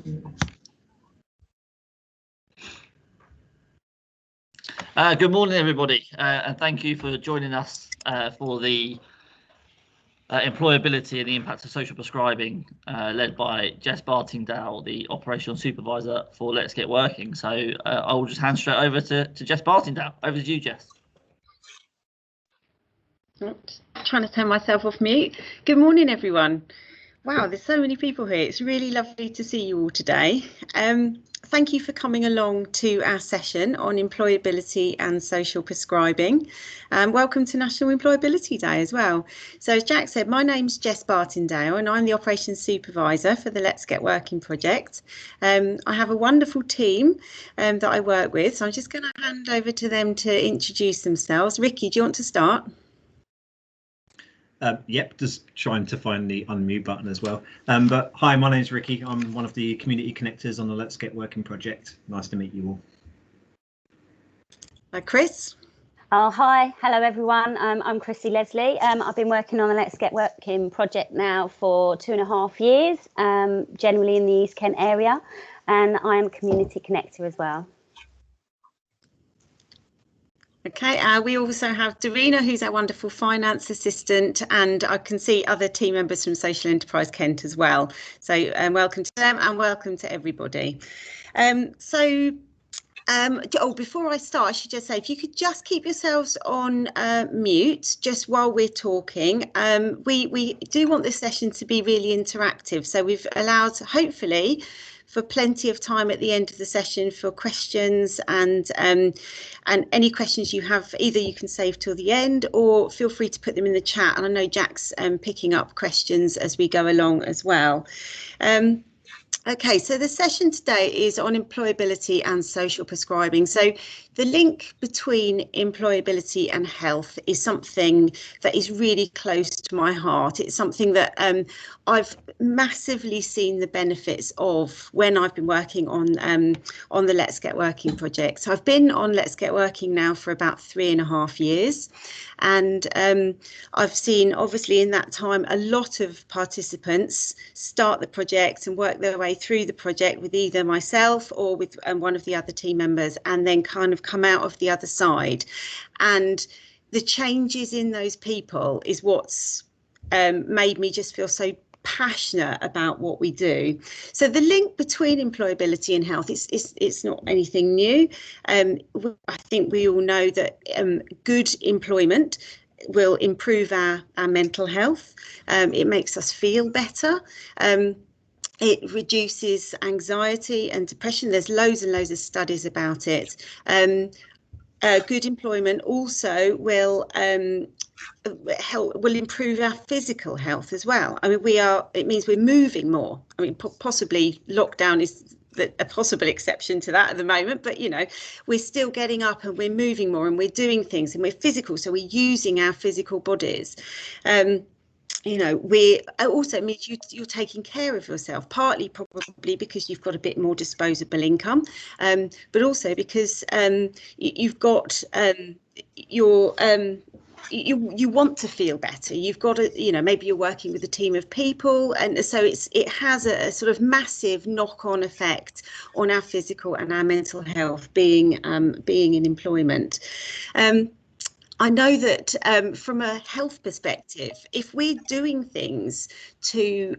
Good morning, everybody, and thank you for joining us for the Employability and the Impact of Social Prescribing, led by Jess Bartingdale, the Operational Supervisor for Let's Get Working. So I will just hand straight over to Jess Bartingdale. Over to you, Jess. Trying to turn myself off mute. Good morning, everyone. Wow, there's so many people here. It's really lovely to see you all today. Thank you for coming along to our session on employability and social prescribing. Welcome to National Employability Day as well. So as Jack said, my name's Jess Bartingdale and I'm the Operations Supervisor for the Let's Get Working project. I have a wonderful team that I work with, so I'm just going to hand over to them to introduce themselves. Ricky, do you want to start? Yep, just trying to find the unmute button as well. But hi, my name's Ricky. I'm one of the community connectors on the Let's Get Working project. Nice to meet you all. Chris? Oh, hi. Hello, everyone. I'm Chrissy Leslie. I've been working on the Let's Get Working project now for 2.5 years, generally in the East Kent area, and I am a community connector as well. Okay, we also have Darina, who's our wonderful finance assistant, and I can see other team members from Social Enterprise Kent as well. So welcome to them and welcome to everybody. Before I start, I should just say, if you could just keep yourselves on mute just while we're talking. We do want this session to be really interactive, so we've allowed, hopefully, for plenty of time at the end of the session for questions, and any questions you have, either you can save till the end or feel free to put them in the chat. And I know Jack's picking up questions as we go along as well. Okay, so the session today is on employability and social prescribing. So the link between employability and health is something that is really close to my heart. It's something that I've massively seen the benefits of when I've been working on the Let's Get Working project. So I've been on Let's Get Working now for about 3.5 years. And I've seen, obviously, in that time, a lot of participants start the project and work their way through the project with either myself or with one of the other team members, and then kind of come out of the other side. And the changes in those people is what's made me just feel so passionate about what we do. So the link between employability and health it's not anything new. I think we all know that good employment will improve our mental health. It makes us feel better. It reduces anxiety and depression. There's loads and loads of studies about it. Good employment also will improve our physical health as well. I mean, it means we're moving more. I mean, possibly lockdown is a possible exception to that at the moment, but we're still getting up and we're moving more and we're doing things and we're physical, so we're using our physical bodies. We also means you're taking care of yourself, partly probably because you've got a bit more disposable income, but also because you've got you want to feel better. You've got to, maybe you're working with a team of people, and so it has a sort of massive knock-on effect on our physical and our mental health being in employment. I know that from a health perspective, if we're doing things to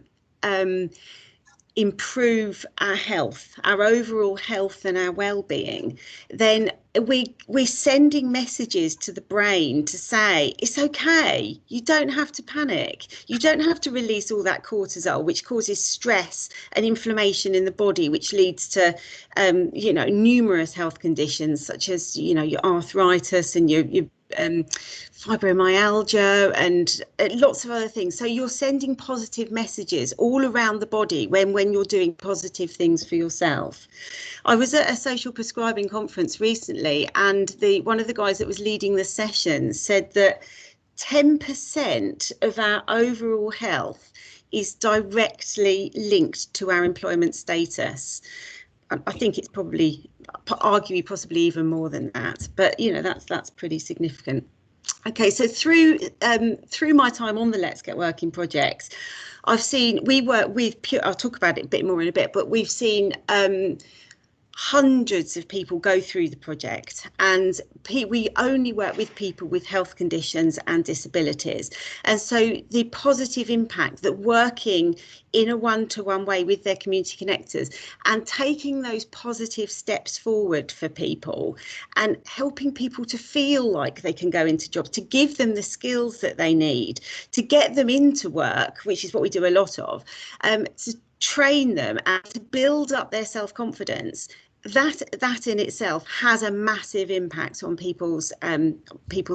improve our health, our overall health and our well-being, then we're sending messages to the brain to say it's okay, you don't have to panic, you don't have to release all that cortisol, which causes stress and inflammation in the body, which leads to numerous health conditions such as your arthritis and your fibromyalgia and lots of other things. So you're sending positive messages all around the body when you're doing positive things for yourself. I was at a social prescribing conference recently, and one of the guys that was leading the session said that 10% of our overall health is directly linked to our employment status. I think it's probably, arguably, possibly even more than that, but that's pretty significant. Okay, so through my time on the Let's Get Working projects, we work with I'll talk about it a bit more in a bit, but we've seen hundreds of people go through the project, and we only work with people with health conditions and disabilities. And so the positive impact that working in a one-to-one way with their community connectors and taking those positive steps forward for people and helping people to feel like they can go into jobs, to give them the skills that they need, to get them into work, which is what we do a lot of, to train them and to build up their self-confidence, that in itself has a massive impact on people's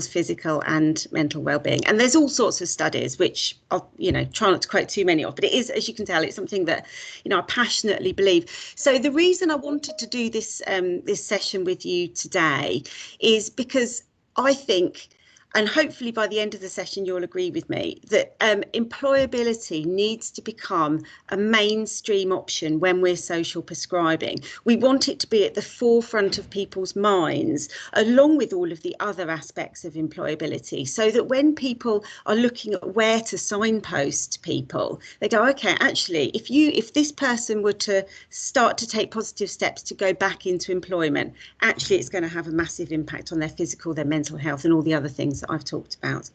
physical and mental well-being. And there's all sorts of studies, which I'll try not to quote too many of, but it is, as you can tell, it's something that I passionately believe. So the reason I wanted to do this this session with you today is because I think, and hopefully by the end of the session you'll agree with me, that employability needs to become a mainstream option when we're social prescribing. We want it to be at the forefront of people's minds, along with all of the other aspects of employability, so that when people are looking at where to signpost people, they go, okay, actually, if this person were to start to take positive steps to go back into employment, actually it's going to have a massive impact on their physical, their mental health, and all the other things that I've talked about.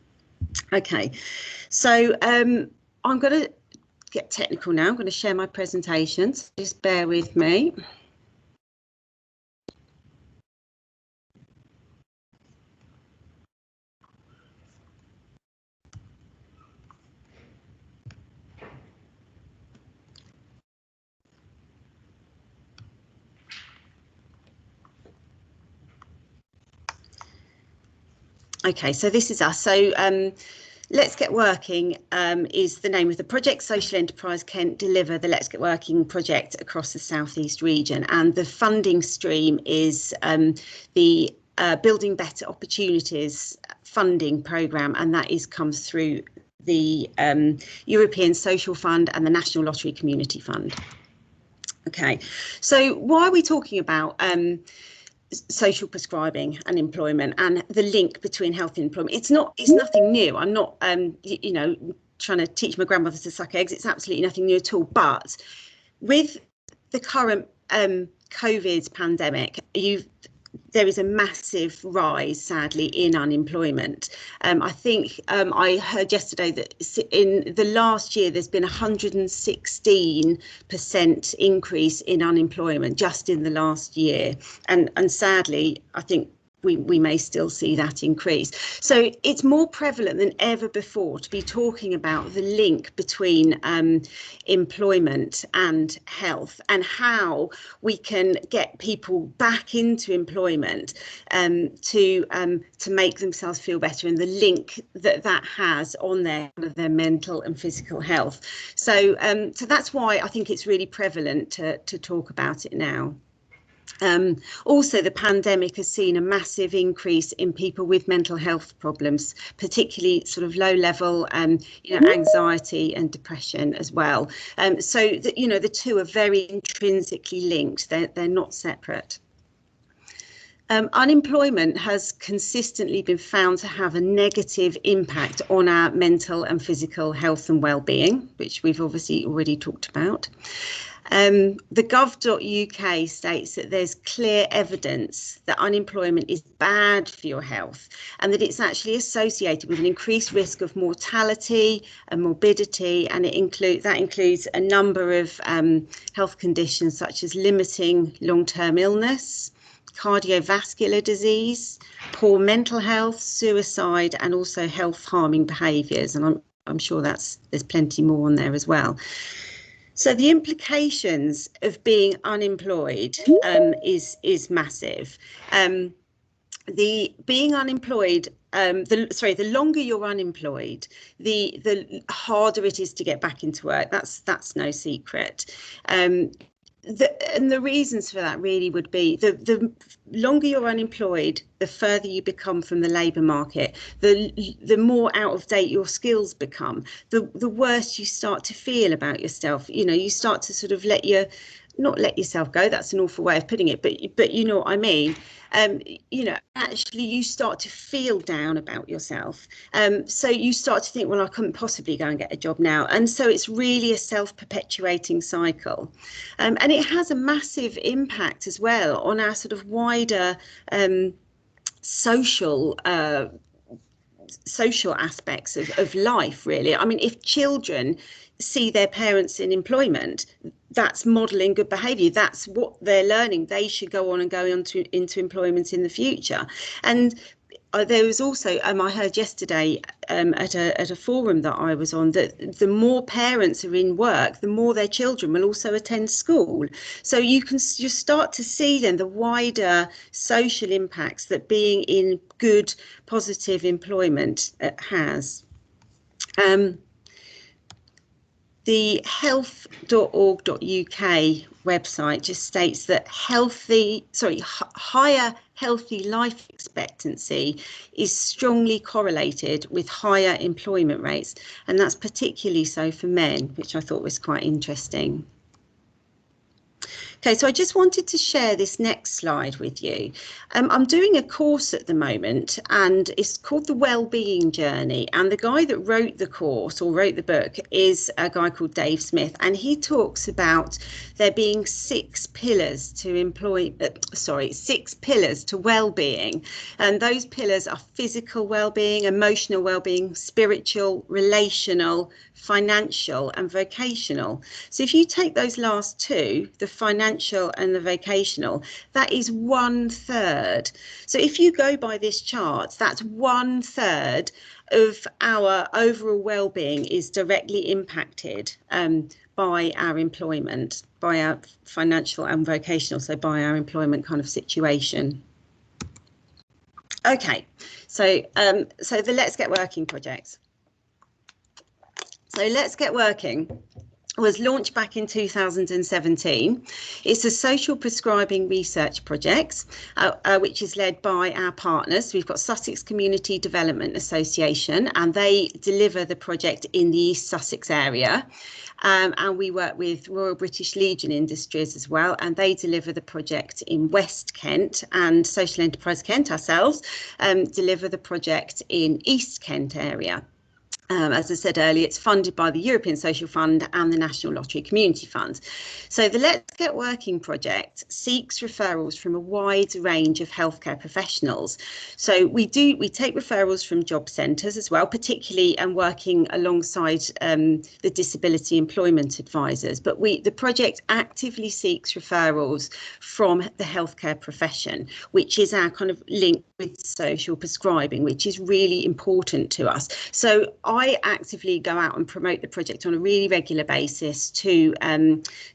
Okay, so I'm going to get technical now. I'm going to share my presentation, so just bear with me. Okay, so this is us. So Let's Get Working is the name of the project. Social Enterprise Kent deliver the Let's Get Working project across the South East region, and the funding stream is the Building Better Opportunities funding programme, and that comes through the European Social Fund and the National Lottery Community Fund. Okay, so why are we talking about social prescribing and employment and the link between health and employment? It's nothing new. I'm not trying to teach my grandmother to suck eggs. It's absolutely nothing new at all. But with the current COVID pandemic, there is a massive rise, sadly, in unemployment. I think I heard yesterday that in the last year there's been 116% increase in unemployment just in the last year, and sadly, I think we may still see that increase. So it's more prevalent than ever before to be talking about the link between employment and health, and how we can get people back into employment to make themselves feel better, and the link that has on their mental and physical health. So so that's why I think it's really prevalent to talk about it now. Also, the pandemic has seen a massive increase in people with mental health problems, particularly sort of low level anxiety and depression as well. So that, the two are very intrinsically linked. They're not separate. Unemployment has consistently been found to have a negative impact on our mental and physical health and well-being, which we've obviously already talked about. The gov.uk states that there's clear evidence that unemployment is bad for your health, and that it's actually associated with an increased risk of mortality and morbidity, and that includes a number of health conditions such as limiting long-term illness, cardiovascular disease, poor mental health, suicide, and also health-harming behaviours. And I'm sure there's plenty more on there as well. So the implications of being unemployed is massive. The being unemployed, the longer you're unemployed, the harder it is to get back into work. That's no secret. And the reasons for that really would be the longer you're unemployed, the further you become from the labour market, the more out of date your skills become, the worse you start to feel about yourself. You start to sort of let your not let yourself go, that's an awful way of putting it, but you know what I mean. You know, actually you start to feel down about yourself. So you start to think, well, I couldn't possibly go and get a job now. And so it's really a self-perpetuating cycle. And it has a massive impact as well on our sort of wider social aspects of life, really. I mean, if children see their parents in employment, that's modelling good behaviour. That's what they're learning. They should go on and go into employment in the future. And there was also, I heard yesterday at a forum that I was on, that the more parents are in work, the more their children will also attend school. So you start to see then the wider social impacts that being in good, positive employment has. The health.org.uk website just states that higher healthy life expectancy is strongly correlated with higher employment rates, and that's particularly so for men, which I thought was quite interesting. Okay, so I just wanted to share this next slide with you. I'm doing a course at the moment, and it's called The Wellbeing Journey. And the guy that wrote the course, or wrote the book, is a guy called Dave Smith. And he talks about there being 6 pillars to well-being. And those pillars are physical well-being, emotional well-being, spiritual, relational, financial and vocational. So if you take those last 2, the financial and the vocational, that is 1/3. So if you go by this chart, that's 1/3 of our overall well-being is directly impacted by our employment, by our financial and vocational, so by our employment kind of situation. Okay, so the Let's Get Working project. So Let's Get Working was launched back in 2017. It's a social prescribing research project, which is led by our partners. We've got Sussex Community Development Association, and they deliver the project in the East Sussex area. And we work with Royal British Legion Industries as well, and they deliver the project in West Kent, and Social Enterprise Kent ourselves deliver the project in East Kent area. As I said earlier, it's funded by the European Social Fund and the National Lottery Community Fund. So the Let's Get Working project seeks referrals from a wide range of healthcare professionals. So we take referrals from job centres as well, particularly and working alongside the disability employment advisors. But the project actively seeks referrals from the healthcare profession, which is our kind of link with social prescribing, which is really important to us. So I actively go out and promote the project on a really regular basis to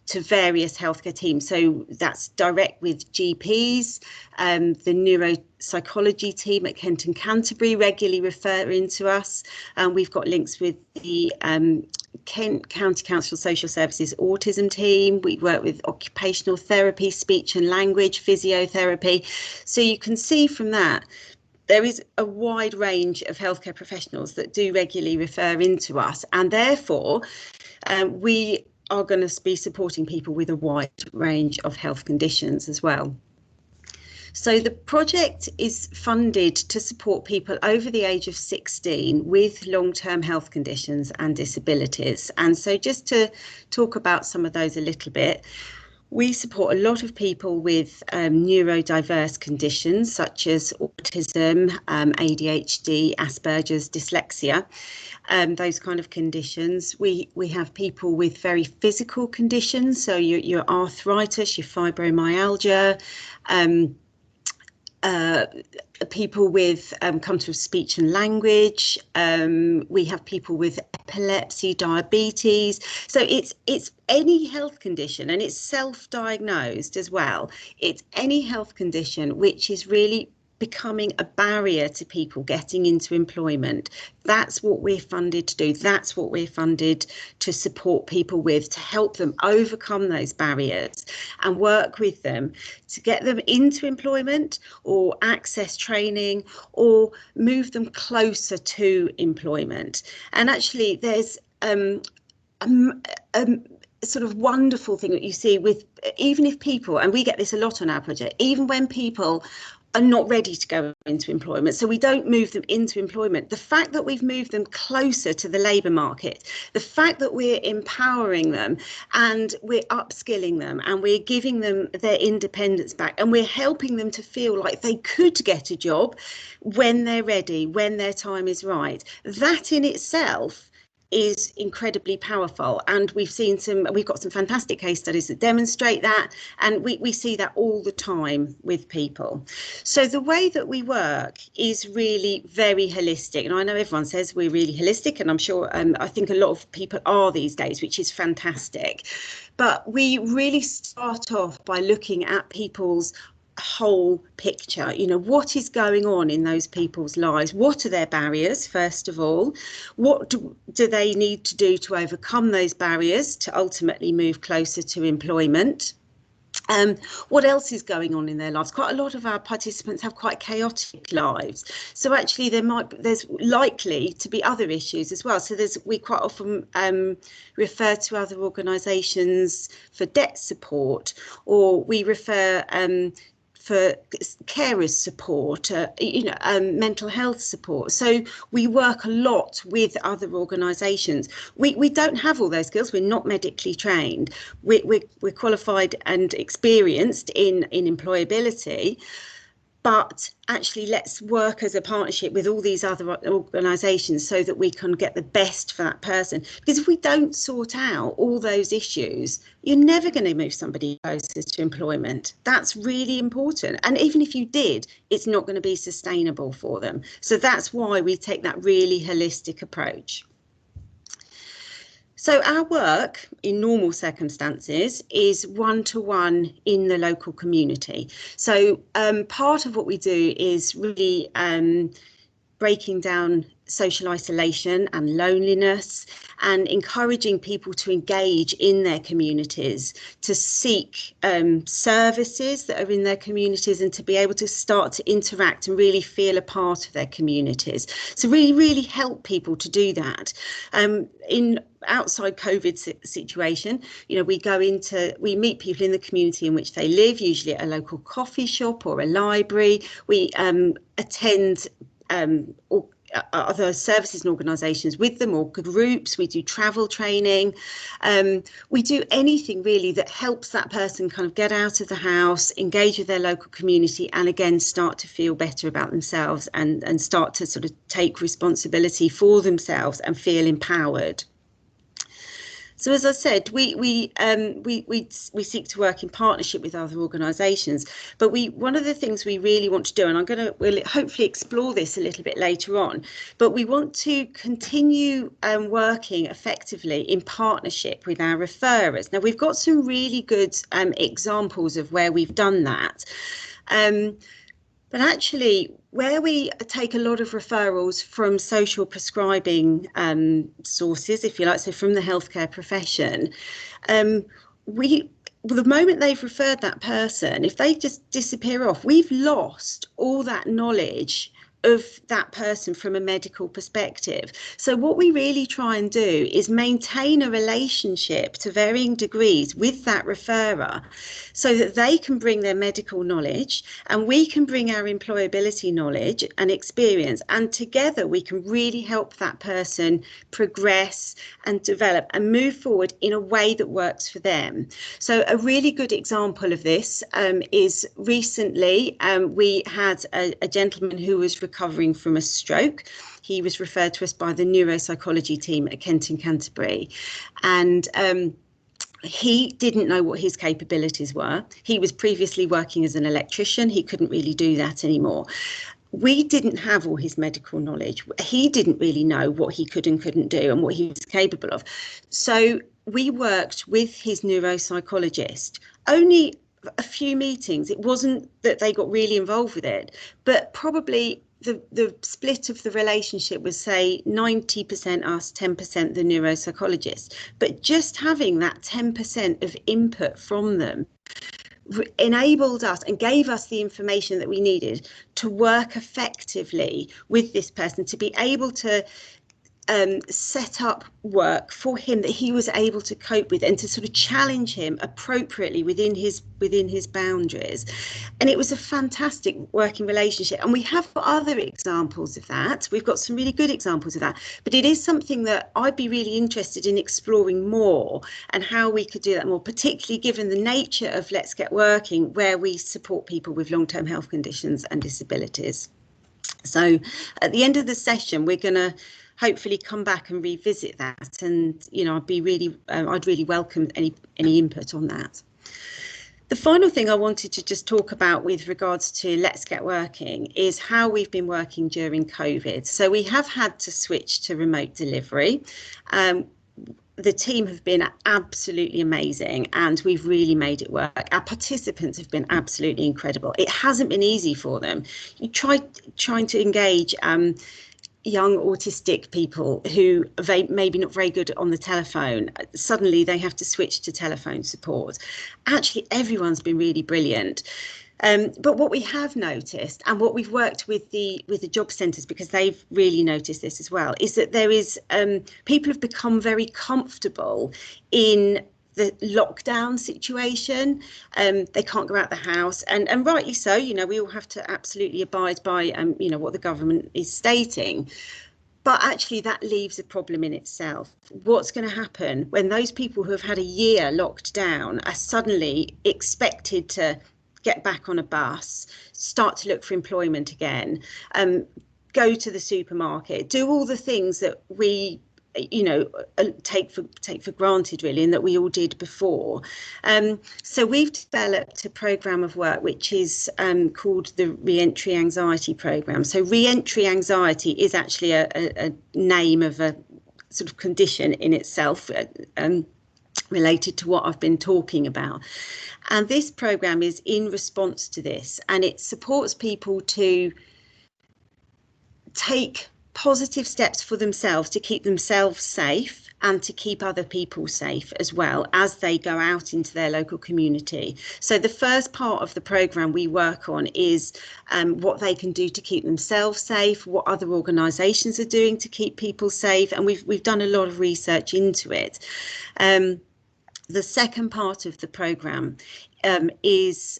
various healthcare teams. So that's direct with GPs, the neuropsychology team at Kent and Canterbury regularly referring to us. We've got links with the Kent County Council Social Services Autism team. We work with occupational therapy, speech and language, physiotherapy. So you can see from that, there is a wide range of healthcare professionals that do regularly refer into us, and therefore we are going to be supporting people with a wide range of health conditions as well. So the project is funded to support people over the age of 16 with long-term health conditions and disabilities. And so just to talk about some of those a little bit, we support a lot of people with neurodiverse conditions such as autism, ADHD, Asperger's, dyslexia, those kind of conditions. We have people with very physical conditions, so your arthritis, your fibromyalgia, people with come to speech and language. We have people with epilepsy, diabetes. So it's any health condition, and it's self-diagnosed as well. It's any health condition which is really becoming a barrier to people getting into employment. That's what we're funded to do. That's what we're funded to support people with, to help them overcome those barriers and work with them to get them into employment or access training or move them closer to employment. And actually there's sort of wonderful thing that you see with, even if people, and we get this a lot on our project, even when people are not ready to go into employment, so we don't move them into employment, the fact that we've moved them closer to the labour market, the fact that we're empowering them and we're upskilling them and we're giving them their independence back and we're helping them to feel like they could get a job when they're ready, when their time is right, that in itself is incredibly powerful. And we've got some fantastic case studies that demonstrate that, and we see that all the time with people. So the way that we work is really very holistic, and I know everyone says we're really holistic, and I'm sure I think a lot of people are these days, which is fantastic. But we really start off by looking at people's whole picture. You know, what is going on in those people's lives? What are their barriers, first of all? What do they need to do to overcome those barriers to ultimately move closer to employment? What else is going on in their lives? Quite a lot of our participants have quite chaotic lives, so actually there's likely to be other issues as well. So we quite often refer to other organisations for debt support, or we refer for carers support, mental health support. So we work a lot with other organisations. We don't have all those skills. We're not medically trained. We're qualified and experienced in employability. But actually, let's work as a partnership with all these other organisations so that we can get the best for that person. Because if we don't sort out all those issues, you're never going to move somebody closer to employment. That's really important. And even if you did, it's not going to be sustainable for them. So that's why we take that really holistic approach. So our work in normal circumstances is one-to-one in the local community. So part of what we do is really breaking down social isolation and loneliness, and encouraging people to engage in their communities, to seek services that are in their communities, and to be able to start to interact and really feel a part of their communities. So really help people to do that. In outside COVID situation, you know, we meet people in the community in which they live, usually at a local coffee shop or a library. We attend other services and organisations with them, or groups. We do travel training. We do anything really that helps that person kind of get out of the house, engage with their local community, and again start to feel better about themselves and start to sort of take responsibility for themselves and feel empowered. So as I said, we seek to work in partnership with other organisations, but one of the things we really want to do, and we'll hopefully explore this a little bit later on, but we want to continue working effectively in partnership with our referrers. Now, we've got some really good examples of where we've done that. But actually, where we take a lot of referrals from social prescribing sources, if you like, so from the healthcare profession, the moment they've referred that person, if they just disappear off, we've lost all that knowledge of that person from a medical perspective. So what we really try and do is maintain a relationship to varying degrees with that referrer, so that they can bring their medical knowledge and we can bring our employability knowledge and experience, and together we can really help that person progress and develop and move forward in a way that works for them. So a really good example of this is recently we had a gentleman who was recovering from a stroke. He was referred to us by the neuropsychology team at Kent and Canterbury, and he didn't know what his capabilities were. He was previously working as an electrician. He couldn't really do that anymore. We didn't have all his medical knowledge. He didn't really know what he could and couldn't do and what he was capable of. So we worked with his neuropsychologist. Only a few meetings. It wasn't that they got really involved with it, but probably the split of the relationship was, say, 90% us, 10% the neuropsychologist. But just having that 10% of input from them enabled us and gave us the information that we needed to work effectively with this person, to be able to set up work for him that he was able to cope with and to sort of challenge him appropriately within his boundaries. And it was a fantastic working relationship. And we have other examples of that. We've got some really good examples of that. But it is something that I'd be really interested in exploring more, and how we could do that more, particularly given the nature of Let's Get Working, where we support people with long-term health conditions and disabilities. So at the end of the session, we're going to hopefully come back and revisit that, and I'd really welcome any input on that. The final thing I wanted to just talk about with regards to Let's Get Working is how we've been working during COVID. So we have had to switch to remote delivery. The team have been absolutely amazing, and we've really made it work. Our participants have been absolutely incredible. It hasn't been easy for them. You trying to engage young autistic people who are maybe not very good on the telephone. Suddenly they have to switch to telephone support. Actually, everyone's been really brilliant. But what we have noticed, and what we've worked with the job centres, because they've really noticed this as well, is that there is people have become very comfortable in the lockdown situation. They can't go out the house, and rightly so. We all have to absolutely abide by what the government is stating. But actually, that leaves a problem in itself. What's going to happen when those people who have had a year locked down are suddenly expected to get back on a bus, start to look for employment again, go to the supermarket, do all the things that we take for granted, really, and that we all did before. So we've developed a programme of work which is called the Reentry Anxiety Programme. So reentry anxiety is actually a name of a sort of condition in itself, related to what I've been talking about. And this programme is in response to this, and it supports people to take positive steps for themselves to keep themselves safe and to keep other people safe as well as they go out into their local community. So the first part of the programme we work on is what they can do to keep themselves safe, what other organisations are doing to keep people safe, and we've done a lot of research into it. The second part of the programme is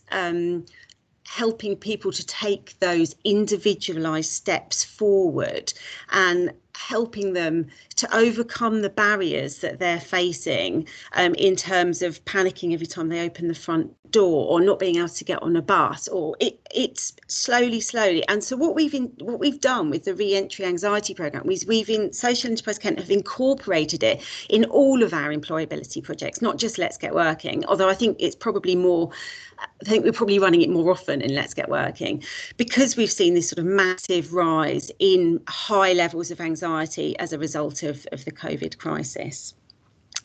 helping people to take those individualised steps forward and helping them to overcome the barriers that they're facing in terms of panicking every time they open the front door, or not being able to get on a bus, or it's slowly. And so what we've done with the Reentry Anxiety Programme is we've in Social Enterprise Kent have incorporated it in all of our employability projects, not just Let's Get Working, although I think it's probably more, I think we're probably running it more often in Let's Get Working, because we've seen this sort of massive rise in high levels of anxiety as a result of the COVID crisis.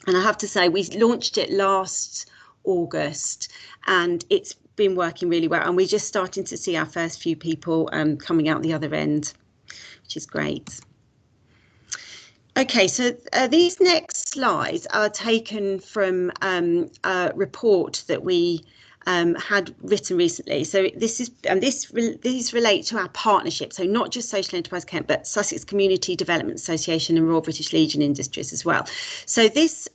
And I have to say, we launched it last August, and it's been working really well, and we're just starting to see our first few people coming out the other end, which is great. Okay, so these next slides are taken from a report that we had written recently. So these relate to our partnership, so not just Social Enterprise Kent, but Sussex Community Development Association and Royal British Legion Industries as well. So this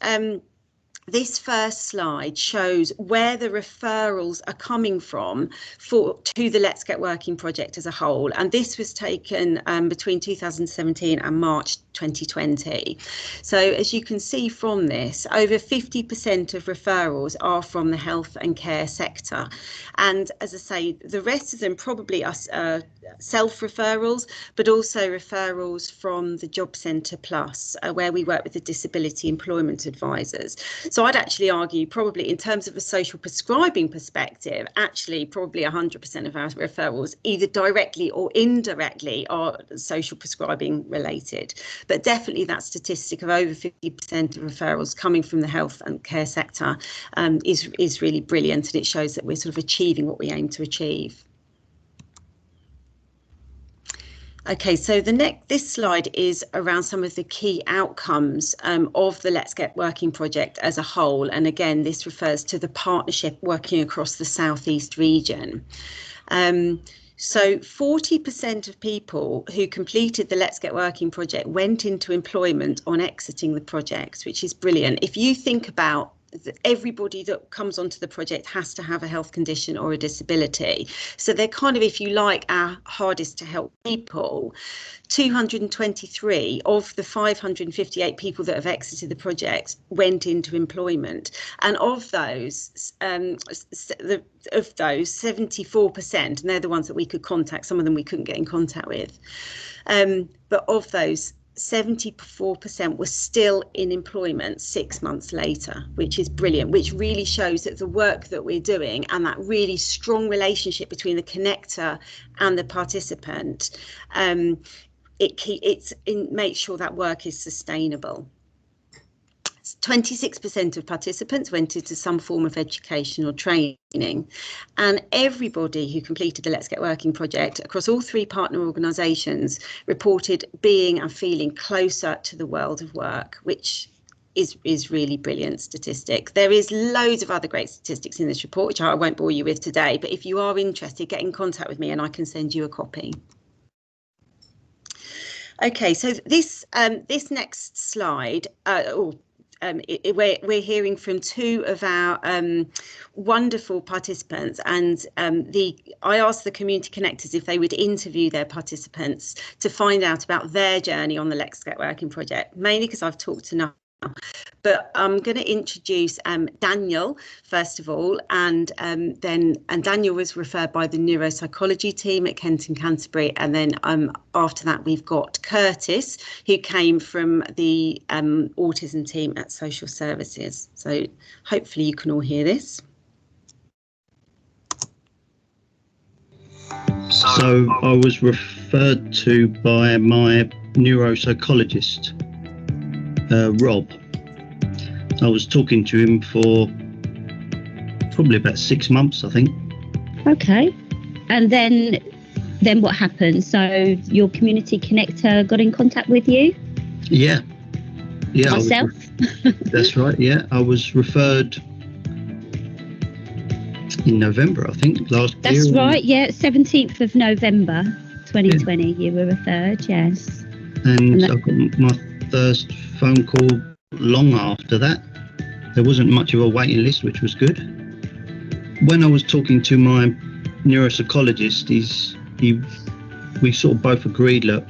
first slide shows where the referrals are coming from to the Let's Get Working project as a whole, and this was taken between 2017 and March 2020. So as you can see from this, over 50% of referrals are from the health and care sector, and as I say, the rest of them probably are self-referrals, but also referrals from the Job Centre Plus, where we work with the disability employment advisors. So I'd actually argue, probably in terms of a social prescribing perspective, actually probably 100% of our referrals either directly or indirectly are social prescribing related. But definitely that statistic of over 50% of referrals coming from the health and care sector is really brilliant, and it shows that we're sort of achieving what we aim to achieve. Okay, so this slide is around some of the key outcomes of the Let's Get Working project as a whole. And again, this refers to the partnership working across the South East region. So 40% of people who completed the Let's Get Working project went into employment on exiting the project, which is brilliant. If you think about everybody that comes onto the project has to have a health condition or a disability. So they're kind of, if you like, our hardest to help people. 223 of the 558 people that have exited the project went into employment, and of those 74%, and they're the ones that we could contact, some of them we couldn't get in contact with, but of those 74% were still in employment 6 months later, which is brilliant, which really shows that the work that we're doing and that really strong relationship between the connector and the participant, makes sure that work is sustainable. 26% of participants went into some form of education or training, and everybody who completed the Let's Get Working project across all 3 partner organisations reported being and feeling closer to the world of work, which is really brilliant statistic. There is loads of other great statistics in this report, which I won't bore you with today, but if you are interested, get in contact with me and I can send you a copy. Okay, so this next slide, we're hearing from 2 of our wonderful participants, and I asked the community connectors if they would interview their participants to find out about their journey on the Let's Get Working project, mainly because I've talked enough. But I'm going to introduce Daniel first of all, and Daniel was referred by the neuropsychology team at Kent and Canterbury, and then after that we've got Curtis, who came from the autism team at social services. So hopefully you can all hear this. So I was referred to by my neuropsychologist, Rob. I was talking to him for probably about 6 months, I think. Okay. And then what happened? So your community connector got in contact with you? Yeah. Myself? That's right, yeah. I was referred in November, I think, last year. That's right, yeah. 17th of November 2020, you were referred, yes. And I got my first phone call long after that. There wasn't much of a waiting list, which was good. When I was talking to my neuropsychologist, we sort of both agreed that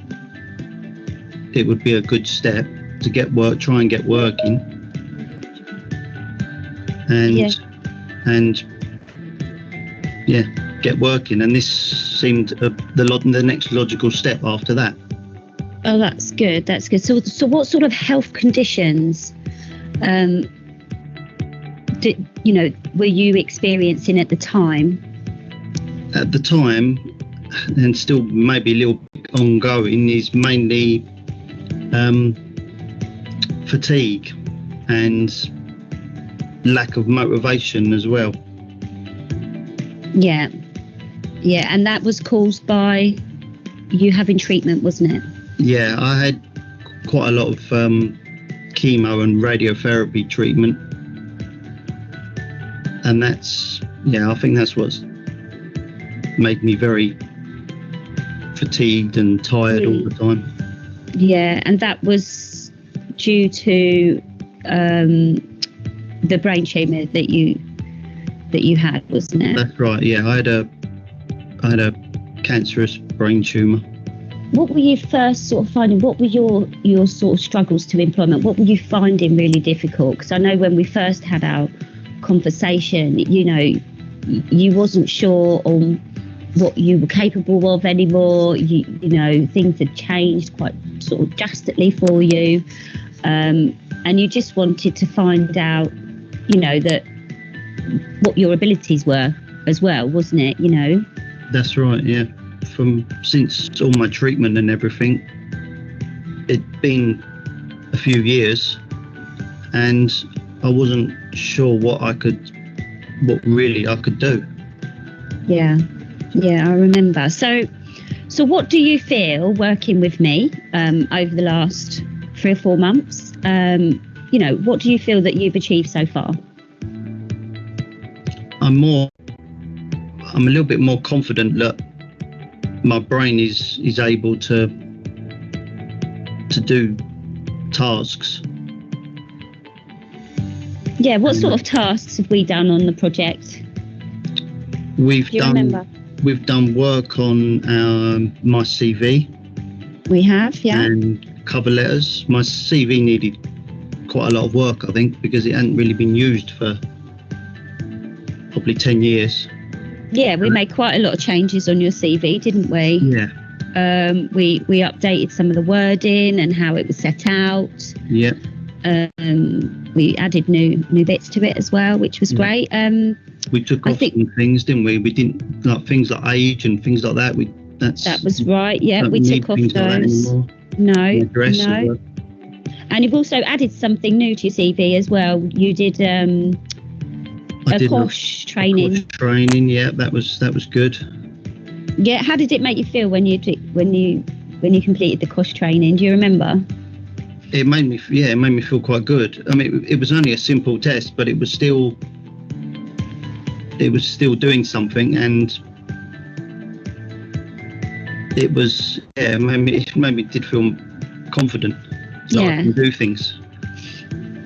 it would be a good step to try and get working, and get working. And this seemed the next logical step after that. Oh, that's good. That's good. So what sort of health conditions were you experiencing at the time? At the time, and still maybe a little bit ongoing, is mainly fatigue and lack of motivation as well. Yeah, and that was caused by you having treatment, wasn't it? Yeah, I had quite a lot of chemo and radiotherapy treatment, and I think that's what's made me very fatigued and tired all the time. Yeah, and that was due to the brain tumour that you had, wasn't it? That's right. Yeah, I had a cancerous brain tumour. What were you first sort of finding? What were your sort of struggles to employment? What were you finding really difficult? Because I know when we first had our conversation, you wasn't sure on what you were capable of anymore. Things had changed quite sort of drastically for you, and you just wanted to find out, that what your abilities were as well, wasn't it? That's right. Yeah. Since all my treatment and everything, it'd been a few years, and I wasn't sure what really I could do. Yeah, I remember. So what do you feel working with me over the last 3 or 4 months? What do you feel that you've achieved so far? I'm a little bit more confident that my brain is able to do tasks. Yeah, what sort of tasks have we done on the project? We've Do you remember? We've done work on my CV. We have, yeah. And cover letters. My CV needed quite a lot of work, I think, because it hadn't really been used for probably 10 years. Yeah, we made quite a lot of changes on your CV, didn't we? Yeah. We updated some of the wording and how it was set out. Yeah. We added new bits to it as well, which was great. We took off some things, didn't we? We didn't, like things like age and things like that. That was right. Yeah, we took off those. No. And you've also added something new to your CV as well. You did a COSH training. COSH training, yeah, that was good. Yeah, how did it make you feel when you completed the COSH training? Do you remember? It made me feel quite good. I mean, it was only a simple test, but it was still doing something, and it made me did feel confident that I can do things.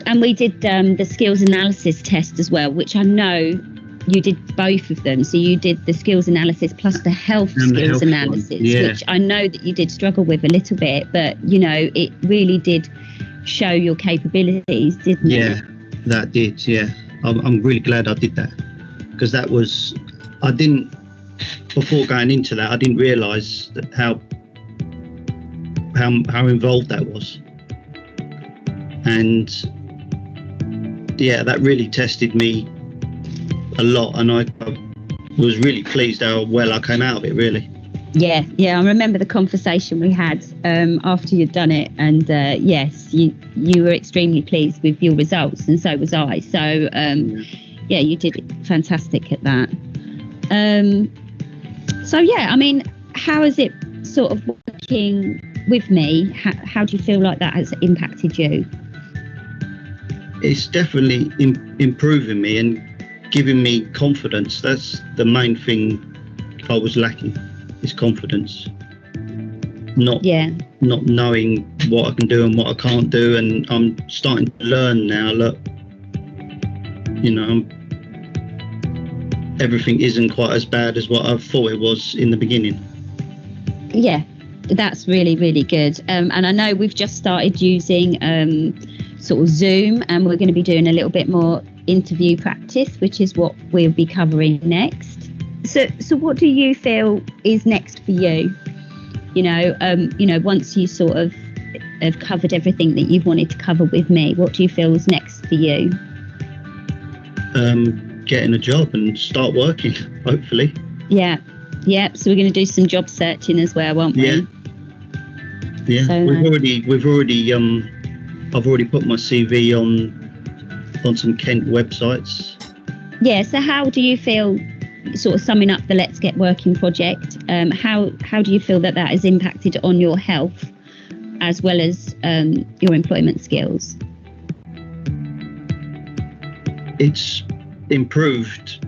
And we did the skills analysis test as well, which I know you did both of them. So you did the skills analysis plus the health skills analysis, which I know that you did struggle with a little bit, but it really did show your capabilities, didn't it? Yeah, that did. Yeah, I'm really glad I did that, because before going into that, I didn't realise how involved that was, and that really tested me a lot, and I was really pleased how well I came out of it, really. Yeah, I remember the conversation we had after you'd done it, and yes, you were extremely pleased with your results, and so was I. So you did fantastic at that. I mean, how is it sort of working with me? How do you feel like that has impacted you? It's definitely improving me and giving me confidence. That's the main thing I was lacking, is confidence. Not knowing what I can do and what I can't do, and I'm starting to learn now. Look, everything isn't quite as bad as what I thought it was in the beginning. Yeah, that's really, really good. And I know we've just started using sort of Zoom, and we're going to be doing a little bit more interview practice, which is what we'll be covering next. So what do you feel is next for you? Once you sort of have covered everything that you've wanted to cover with me, what do you feel is next for you? Getting a job and start working, hopefully. Yeah. So we're going to do some job searching as well, won't we? Yeah. So, I've already put my CV on some Kent websites. Yeah. So how do you feel, sort of summing up the Let's Get Working project? How do you feel that has impacted on your health as well as your employment skills? It's improved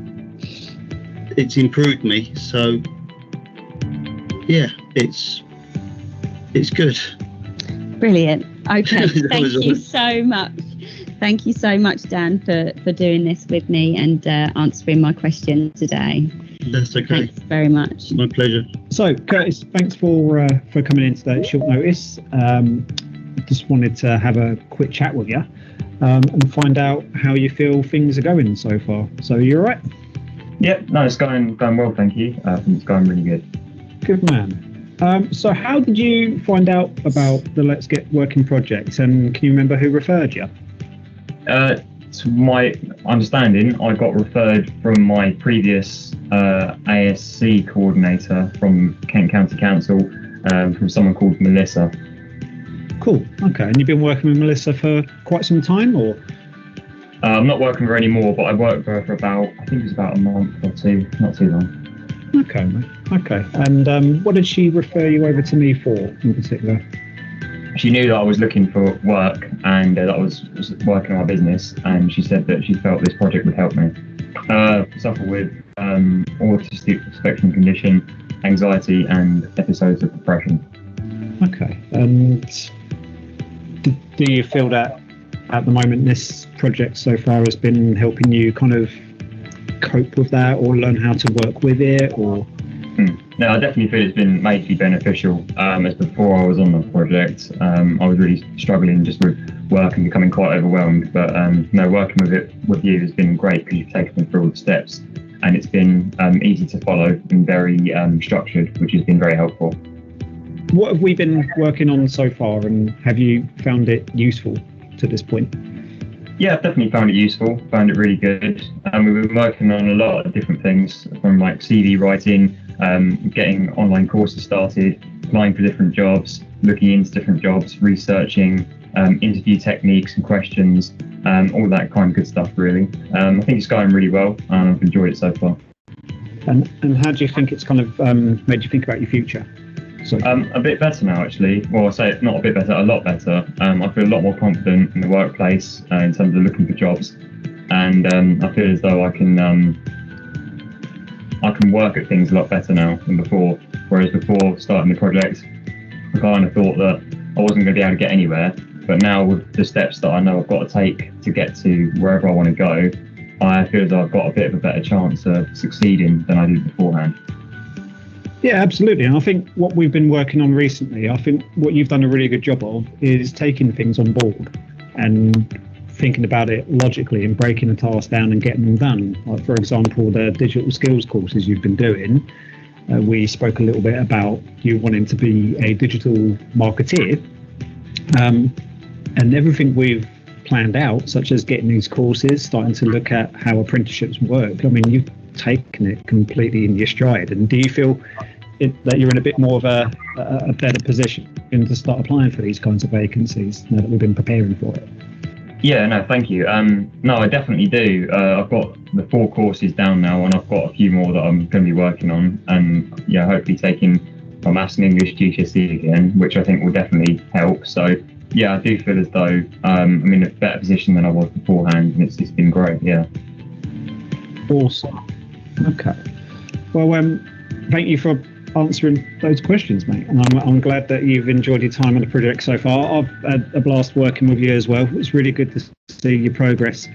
me, so it's good. Brilliant. Okay. Thank you so much. Thank you so much, Dan, for doing this with me and answering my question today. That's okay. Thanks very much. My pleasure. So, Curtis, thanks for coming in today at short notice. Just wanted to have a quick chat with you and find out how you feel things are going so far. So, you all right? Yep. No, it's going well, thank you. I think it's going really good. Good man. So how did you find out about the Let's Get Working project, and can you remember who referred you? To my understanding, I got referred from my previous ASC coordinator from Kent County Council, from someone called Melissa. Cool. Okay. And you've been working with Melissa for quite some time, or? I'm not working with her anymore, but I worked for her for about a month or two, not too long. Okay, mate. Okay. And what did she refer you over to me for in particular? She knew that I was looking for work and that I was working on my business, and she said that she felt this project would help me. Suffer with autistic spectrum condition, anxiety, and episodes of depression. Okay. And do you feel that at the moment this project so far has been helping you kind of cope with that or learn how to work with it, or? No, I definitely feel it's been majorly beneficial. As before I was on the project, I was really struggling just with work and becoming quite overwhelmed. But no, working with you has been great because you've taken me through all the steps, and it's been easy to follow and very structured, which has been very helpful. What have we been working on so far, and have you found it useful to this point? Yeah, I've definitely found it useful, found it really good. We've been working on a lot of different things, from like CV writing, getting online courses started, applying for different jobs, looking into different jobs, researching, interview techniques and questions, all that kind of good stuff really. I think it's going really well and I've enjoyed it so far. And how do you think it's kind of made you think about your future? A bit better now, actually. Well, I say not a bit better, a lot better. I feel a lot more confident in the workplace in terms of looking for jobs, and I feel as though I can work at things a lot better now than before. Whereas before starting the project, I kind of thought that I wasn't going to be able to get anywhere. But now with the steps that I know I've got to take to get to wherever I want to go, I feel as though I've got a bit of a better chance of succeeding than I did beforehand. Yeah, absolutely. And I think what we've been working on recently, I think what you've done a really good job of is taking things on board and thinking about it logically and breaking the task down and getting them done. Like, for example, the digital skills courses you've been doing. We spoke a little bit about you wanting to be a digital marketeer, and everything we've planned out, such as getting these courses, starting to look at how apprenticeships work. I mean, you've taken it completely in your stride. And do you feel that you're in a bit more of a better position to start applying for these kinds of vacancies now that we've been preparing for it? Yeah, no, thank you. No, I definitely do. I've got the 4 courses down now, and I've got a few more that I'm going to be working on, and yeah, hopefully taking my maths and English GCSE again, which I think will definitely help. So yeah, I do feel as though I'm in a better position than I was beforehand, and it's been great. Yeah. Awesome. Okay. Well, thank you for answering those questions, mate. And I'm glad that you've enjoyed your time on the project so far. I've had a blast working with you as well. It's really good to see your progress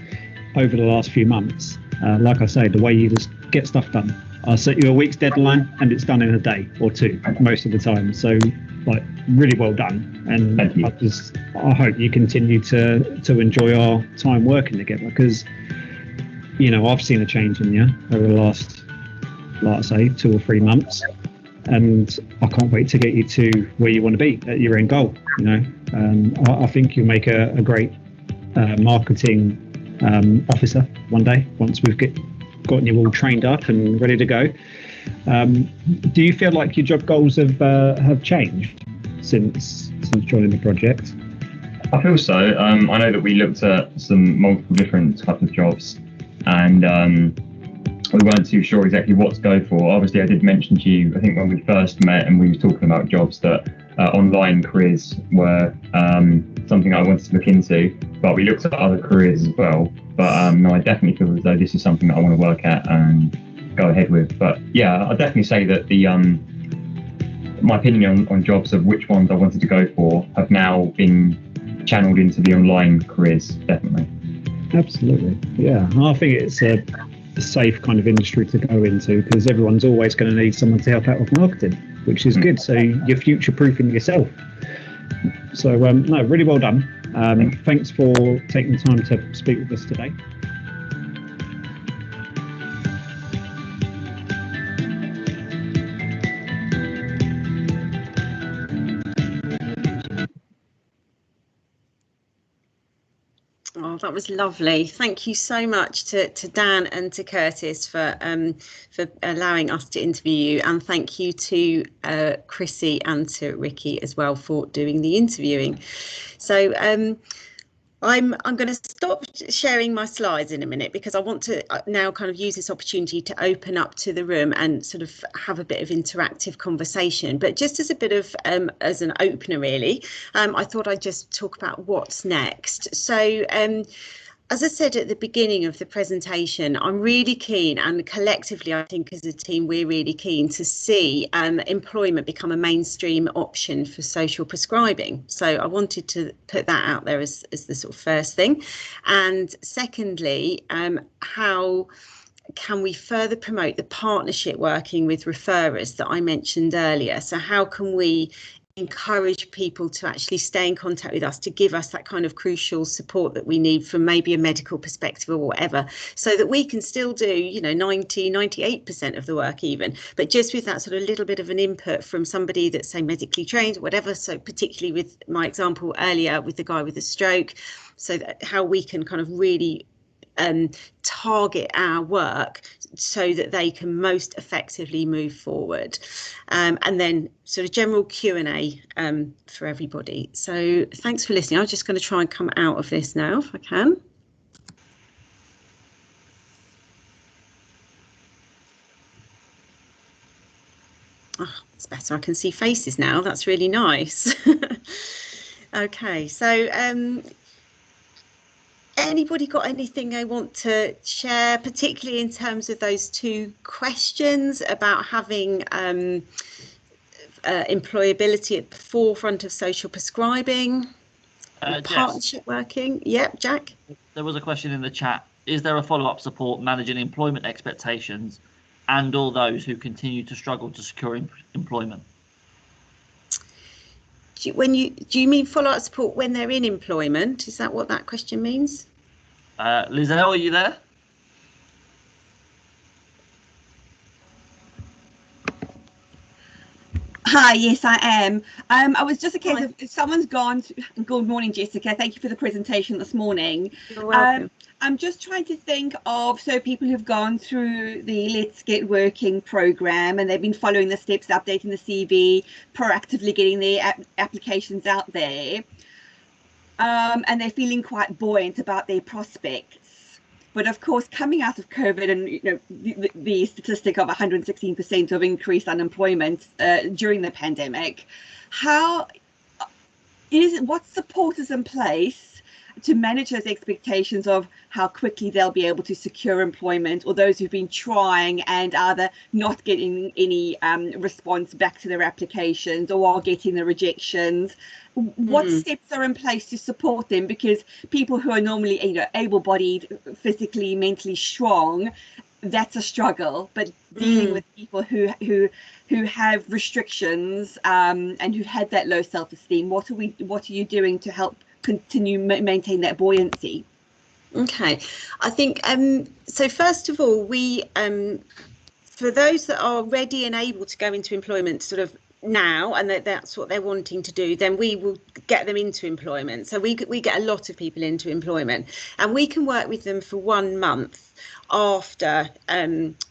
over the last few months. Like I say, the way you just get stuff done. I set you a week's deadline and it's done in a day or 2 most of the time. So, like, really well done. And I hope you continue to enjoy our time working together, because, you know, I've seen a change in you over the last, like I say, 2 or 3 months. And I can't wait to get you to where you want to be at your end goal. You know, I think you'll make a great marketing officer one day once we've gotten you all trained up and ready to go. Do you feel like your job goals have changed since joining the project? I feel so. I know that we looked at some multiple different types of jobs, and we weren't too sure exactly what to go for. Obviously, I did mention to you, I think when we first met and we were talking about jobs, that online careers were something I wanted to look into, but we looked at other careers as well. But no, I definitely feel as though this is something that I want to work at and go ahead with. But yeah, I'd definitely say that my opinion on jobs of which ones I wanted to go for have now been channeled into the online careers, definitely. Absolutely, yeah. I think it's a safe kind of industry to go into, because everyone's always going to need someone to help out with marketing, which is good. So you're future-proofing yourself. So no, really well done. Thanks for taking the time to speak with us today. Oh, that was lovely. Thank you so much to Dan and to Curtis for allowing us to interview you, and thank you to Chrissy and to Ricky as well for doing the interviewing. So I'm going to stop sharing my slides in a minute, because I want to now kind of use this opportunity to open up to the room and sort of have a bit of interactive conversation. But just as a bit of as an opener, really, I thought I'd just talk about what's next. So as I said at the beginning of the presentation, I'm really keen, and collectively I think as a team we're really keen to see employment become a mainstream option for social prescribing. So I wanted to put that out there as the sort of first thing. And secondly, how can we further promote the partnership working with referrers that I mentioned earlier? So how can we encourage people to actually stay in contact with us, to give us that kind of crucial support that we need from maybe a medical perspective or whatever, so that we can still do, you know, 98% of the work even, but just with that sort of little bit of an input from somebody that's, say, medically trained or whatever. So particularly with my example earlier with the guy with the stroke, so that how we can kind of really target our work so that they can most effectively move forward, and then sort of general Q&A for everybody. So thanks for listening. I'm just going to try and come out of this now if I can. Oh, it's better. I can see faces now. That's really nice. Okay, so anybody got anything they want to share, particularly in terms of those two questions about having employability at the forefront of social prescribing, partnership working? Yep, Jack? There was a question in the chat. Is there a follow-up support managing employment expectations and all those who continue to struggle to secure employment? Do you mean follow-up support when they're in employment? Is that what that question means? Lizelle, are you there? Hi, yes, I am. I was just a case of if someone's gone. Good morning, Jessica. Thank you for the presentation this morning. You're welcome. I'm just trying to think of people who've gone through the Let's Get Working program and they've been following the steps, updating the CV, proactively getting their applications out there, and they're feeling quite buoyant about their prospects. But of course, coming out of COVID and the statistic of 116% of increased unemployment during the pandemic, what support is in place to manage those expectations of how quickly they'll be able to secure employment, or those who've been trying and either not getting any response back to their applications or are getting the rejections? What steps are in place to support them? Because people who are normally able-bodied, physically, mentally strong, that's a struggle. But dealing with people who have restrictions and who had that low self-esteem, what are you doing to help continue maintain that buoyancy? Okay, I think so. First of all, we for those that are ready and able to go into employment sort of now, and that's what they're wanting to do, then we will get them into employment. So we get a lot of people into employment, and we can work with them for 1 month after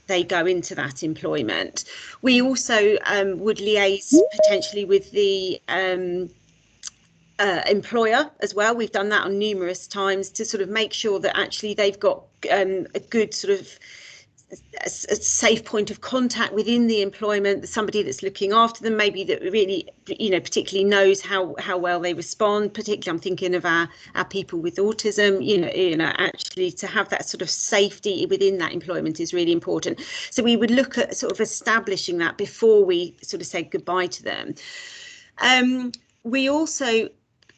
they go into that employment. We also would liaise potentially with the employer as well. We've done that on numerous times to sort of make sure that actually they've got a good sort of a safe point of contact within the employment, somebody that's looking after them, maybe that really, particularly knows how well they respond. Particularly, I'm thinking of our people with autism. Actually to have that sort of safety within that employment is really important. So we would look at sort of establishing that before we sort of say goodbye to them. We also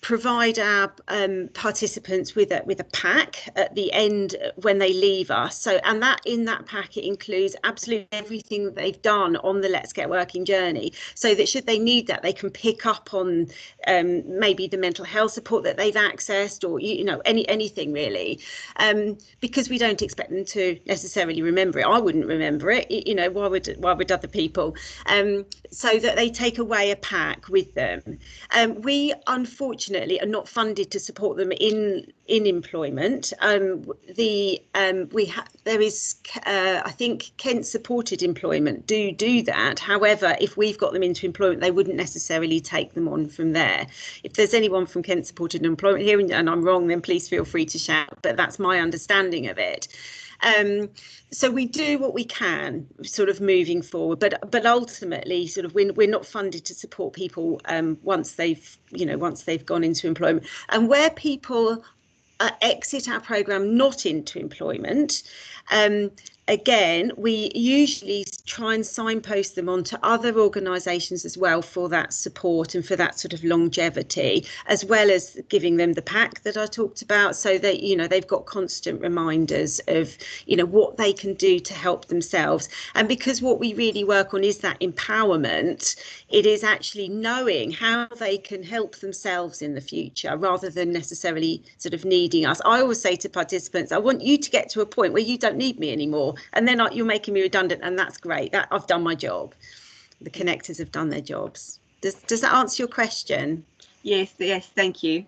provide our participants with a pack at the end when they leave us. So, and that in that pack, it includes absolutely everything that they've done on the Let's Get Working journey, so that should they need that, they can pick up on maybe the mental health support that they've accessed, or anything really, because we don't expect them to necessarily remember it. I wouldn't remember it. Why would other people? So that they take away a pack with them. We unfortunately are not funded to support them in employment. There is I think Kent supported employment do that. However, if we've got them into employment, they wouldn't necessarily take them on from there. If there's anyone from Kent supported employment here and I'm wrong, then please feel free to shout, but that's my understanding of it. So we do what we can sort of moving forward, but ultimately sort of we're not funded to support people once they've gone into employment. And where people exit our programme not into employment, again, we usually try and signpost them onto other organisations as well for that support and for that sort of longevity, as well as giving them the pack that I talked about, so that, you know, they've got constant reminders of, you know, what they can do to help themselves. And because what we really work on is that empowerment, it is actually knowing how they can help themselves in the future rather than necessarily sort of needing us. I always say to participants, I want you to get to a point where you don't need me anymore, and then you're making me redundant, and that's great. That I've done my job. The connectors have done their jobs. Does that answer your question? Yes, thank you.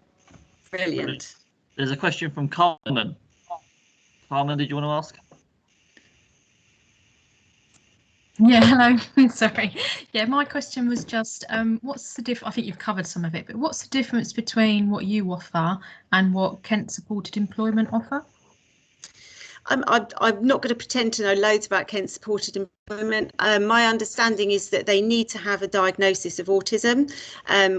Brilliant. There's a question from Carmen. Carmen, did you want to ask? Yeah, hello. Sorry. Yeah, my question was just, what's the I think you've covered some of it, but what's the difference between what you offer and what Kent Supported Employment offer? I'm not going to pretend to know loads about Kent Supported Employment. My understanding is that they need to have a diagnosis of autism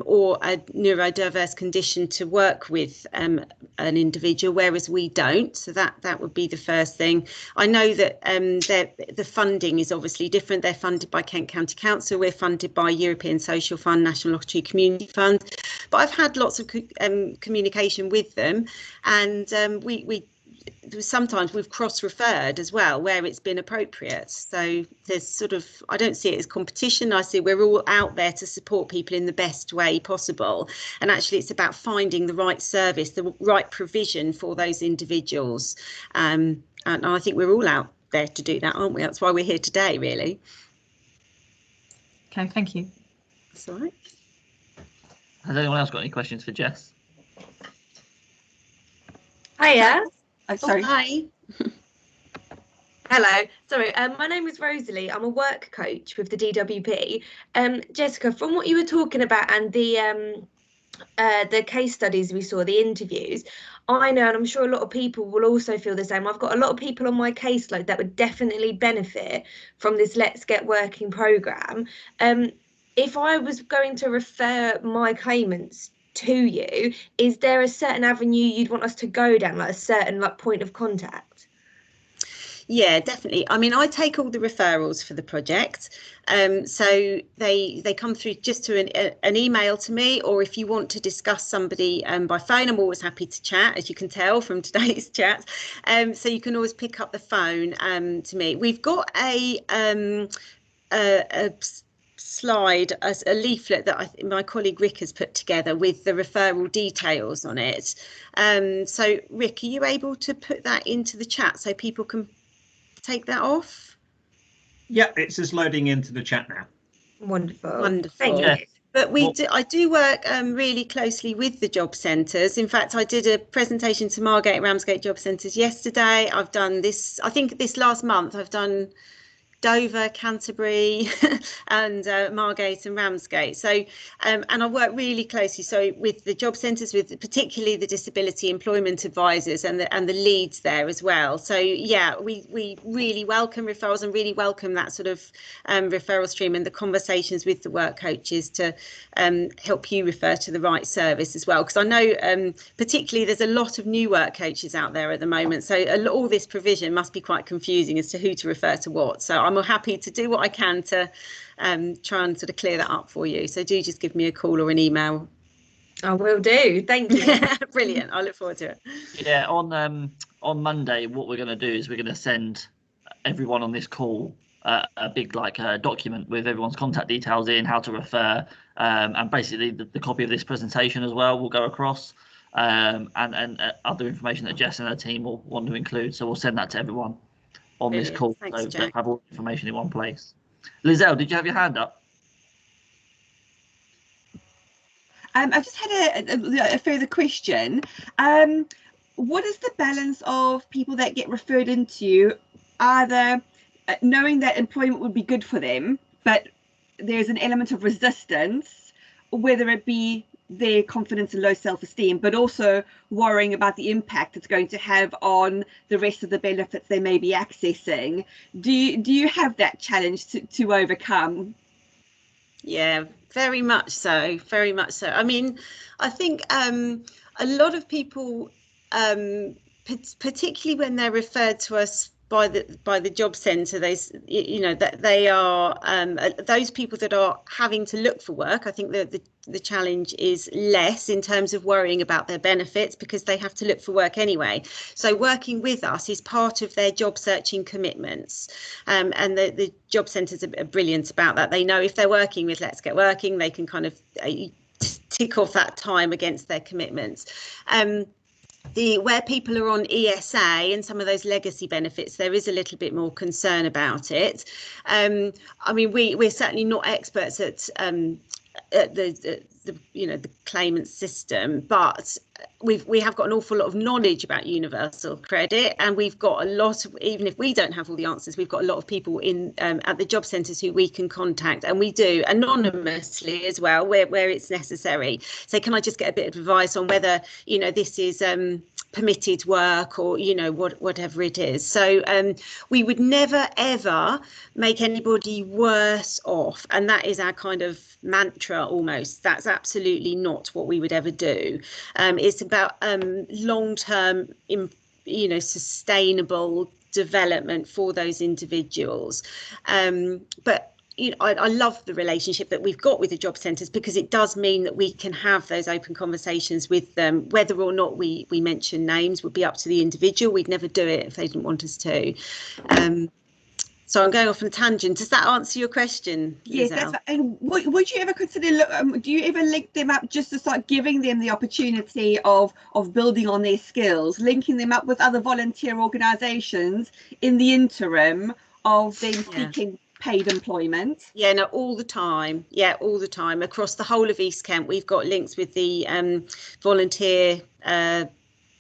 or a neurodiverse condition to work with an individual, whereas we don't. So that would be the first thing. I know that the funding is obviously different. They're funded by Kent County Council. We're funded by European Social Fund, National Lottery Community Fund. But I've had lots of communication with them, and sometimes we've cross-referred as well where it's been appropriate. So there's sort of, I don't see it as competition. I see we're all out there to support people in the best way possible. And actually it's about finding the right service, the right provision for those individuals. And I think we're all out there to do that, aren't we? That's why we're here today, really. Okay, thank you. That's all right. Has anyone else got any questions for Jess? Hiya. Oh, sorry. Oh, hi. Hello. Sorry. My name is Rosalie. I'm a work coach with the DWP. Jessica, from what you were talking about and the case studies we saw, the interviews, I know, and I'm sure a lot of people will also feel the same. I've got a lot of people on my caseload that would definitely benefit from this Let's Get Working programme. If I was going to refer my claimants to you, is there a certain avenue you'd want us to go down, like a certain point of contact? Yeah, definitely. I mean, I take all the referrals for the project. So they come through just to an email to me, or if you want to discuss somebody by phone, I'm always happy to chat, as you can tell from today's chat. So you can always pick up the phone to me. We've got a slide, a leaflet that my colleague Rick has put together with the referral details on it. So Rick, are you able to put that into the chat so people can take that off? Yeah, it's just loading into the chat now. Wonderful. Wonderful. Thank you. But I do work really closely with the job centres. In fact, I did a presentation to Margate and Ramsgate job centres yesterday. I've done this, I think this last month, I've done Dover, Canterbury and Margate and Ramsgate. So and I work really closely with the job centres, with particularly the disability employment advisors and the leads there as well. So yeah, we really welcome referrals and really welcome that sort of referral stream and the conversations with the work coaches to help you refer to the right service as well. Because I know particularly there's a lot of new work coaches out there at the moment. So all this provision must be quite confusing as to who to refer to what. So I'm happy to do what I can to try and sort of clear that up for you. So do just give me a call or an email. I will do. Thank you. Brilliant. I look forward to it. Yeah, on Monday, what we're going to do is we're going to send everyone on this call a big document with everyone's contact details in, how to refer, and basically the copy of this presentation as well will go across, and other information that Jess and her team will want to include. So we'll send that to everyone on this call. Thanks, so Jack. have all the information in one place. Lizelle, did you have your hand up? I just had a further question. What is the balance of people that get referred into you, either knowing that employment would be good for them, but there's an element of resistance, whether it be their confidence and low self-esteem, but also worrying about the impact it's going to have on the rest of the benefits they may be accessing? Do you have that challenge to overcome? Yeah, very much so. Very much so. I mean, I think a lot of people particularly when they're referred to us by the job centre, that they are those people that are having to look for work. I think that the challenge is less in terms of worrying about their benefits, because they have to look for work anyway. So working with us is part of their job searching commitments, and the job centres are brilliant about that. They know if they're working with Let's Get Working, they can kind of tick off that time against their commitments. Where people are on ESA and some of those legacy benefits, there is a little bit more concern about it. I mean, we're certainly not experts at the claimant system, but we have got an awful lot of knowledge about universal credit, and we've got a lot of, even if we don't have all the answers, we've got a lot of people in at the job centres who we can contact, and we do anonymously as well where it's necessary. So can I just get a bit of advice on whether this is permitted work, or whatever it is. So we would never ever make anybody worse off, and that is our kind of mantra almost. That's absolutely not what we would ever do. It's about long-term sustainable development for those individuals. But I love the relationship that we've got with the job centres, because it does mean that we can have those open conversations with them. Whether or not we mention names would be up to the individual. We'd never do it if they didn't want us to. So I'm going off on a tangent. Does that answer your question, Lizelle? Yes, that's right. And would you ever consider, do you ever link them up just to start giving them the opportunity of building on their skills, linking them up with other volunteer organisations in the interim of them seeking paid employment? Yeah, no, all the time. Yeah, all the time. Across the whole of East Kent, we've got links with the volunteer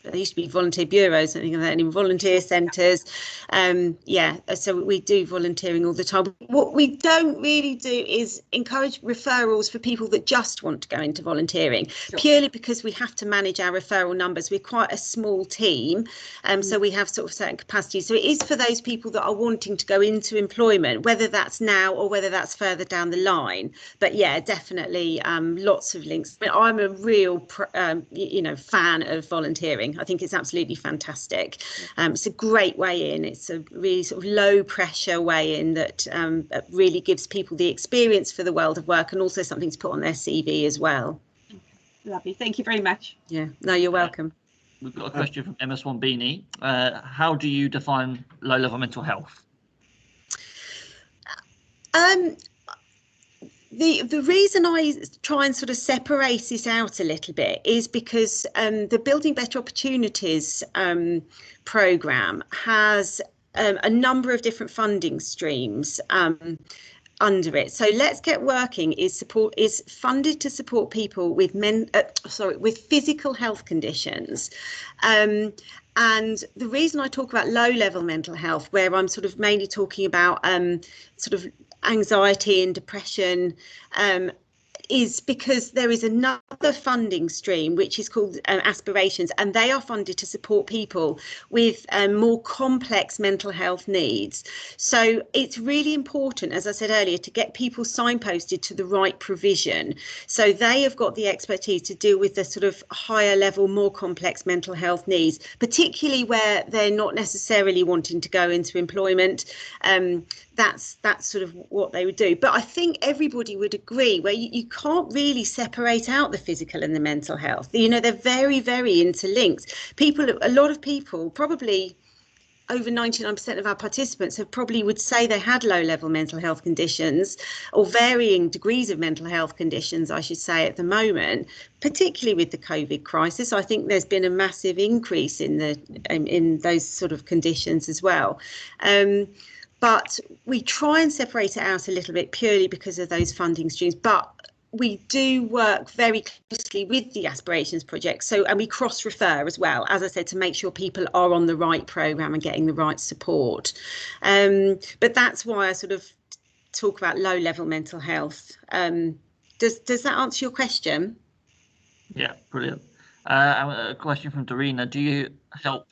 there used to be volunteer bureaus, I think, and volunteer centres. So we do volunteering all the time. What we don't really do is encourage referrals for people that just want to go into volunteering, purely because we have to manage our referral numbers. We're quite a small team, so we have sort of certain capacities. So it is for those people that are wanting to go into employment, whether that's now or whether that's further down the line. But yeah, definitely lots of links. I mean, I'm a real fan of volunteering. I think it's absolutely fantastic. It's a great way in. It's a really sort of low pressure way in that really gives people the experience for the world of work, and also something to put on their CV as well. Lovely. Thank you very much. Yeah, no, you're welcome. We've got a question from Emma Swanbini. How do you define low-level mental health? The reason I try and sort of separate it out a little bit is because the Building Better Opportunities programme has a number of different funding streams under it. So Let's Get Working is funded to support people with with physical health conditions. And the reason I talk about low-level mental health, where I'm sort of mainly talking about sort of anxiety and depression, is because there is another funding stream which is called Aspirations, and they are funded to support people with more complex mental health needs. So it's really important, as I said earlier, to get people signposted to the right provision. So they have got the expertise to deal with the sort of higher level, more complex mental health needs, particularly where they're not necessarily wanting to go into employment. That's sort of what they would do. But I think everybody would agree where you can't really separate out the physical and the mental health. They're very, very interlinked. A lot of people, probably over 99% of our participants would say they had low-level mental health conditions, or varying degrees of mental health conditions, I should say, at the moment, particularly with the COVID crisis. I think there's been a massive increase in those sort of conditions as well. But we try and separate it out a little bit purely because of those funding streams. But we do work very closely with the Aspirations project. And we cross-refer as well, as I said, to make sure people are on the right programme and getting the right support. But that's why I sort of talk about low-level mental health. Does that answer your question? Yeah, brilliant. A question from Dorina. Do you help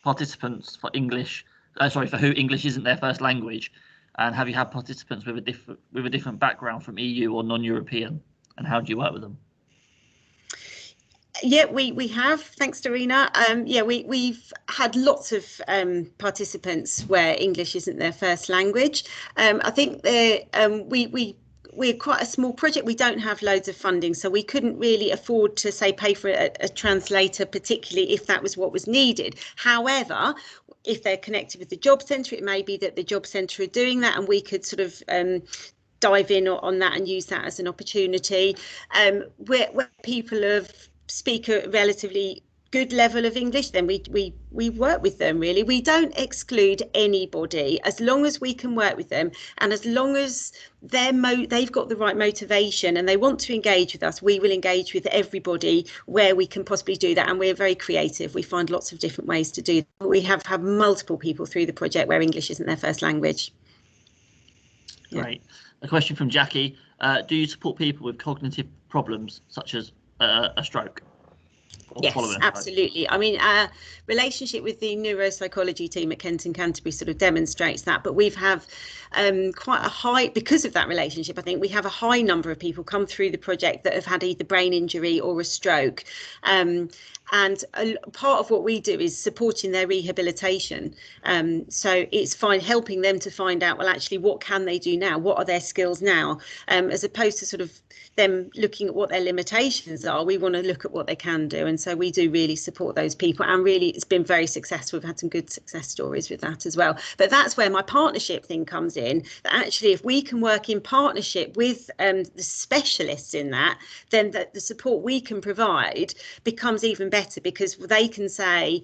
participants for who English isn't their first language, and have you had participants with a different background from EU or non-European, and how do you work with them? Yeah, we have, thanks Dorina. Yeah, we've had lots of participants where English isn't their first language. I think we're quite a small project. We don't have loads of funding, so we couldn't really afford to say pay for a translator, particularly if that was what was needed. However, if they're connected with the job centre, it may be that the job centre are doing that, and we could sort of dive in on that and use that as an opportunity. Where people speak a relatively good level of English, then we work with them. Really, we don't exclude anybody as long as we can work with them, and as long as they've got the right motivation and they want to engage with us, we will engage with everybody where we can possibly do that. And we're very creative. We find lots of different ways to do that. We have had multiple people through the project where English isn't their first language. Great. A question from Jackie. Do you support people with cognitive problems such as a stroke? Yes, absolutely. I mean, our relationship with the neuropsychology team at Kent and Canterbury sort of demonstrates that, but we've have quite a high, because of that relationship, I think we have a high number of people come through the project that have had either brain injury or a stroke. And part of what we do is supporting their rehabilitation. So it's helping them to find out, well, actually, what can they do now? What are their skills now? As opposed to sort of them looking at what their limitations are, we want to look at what they can do. And so we do really support those people, and really it's been very successful. We've had some good success stories with that as well. But that's where my partnership thing comes in, that actually if we can work in partnership with the specialists in that, then the support we can provide becomes even better, because they can say,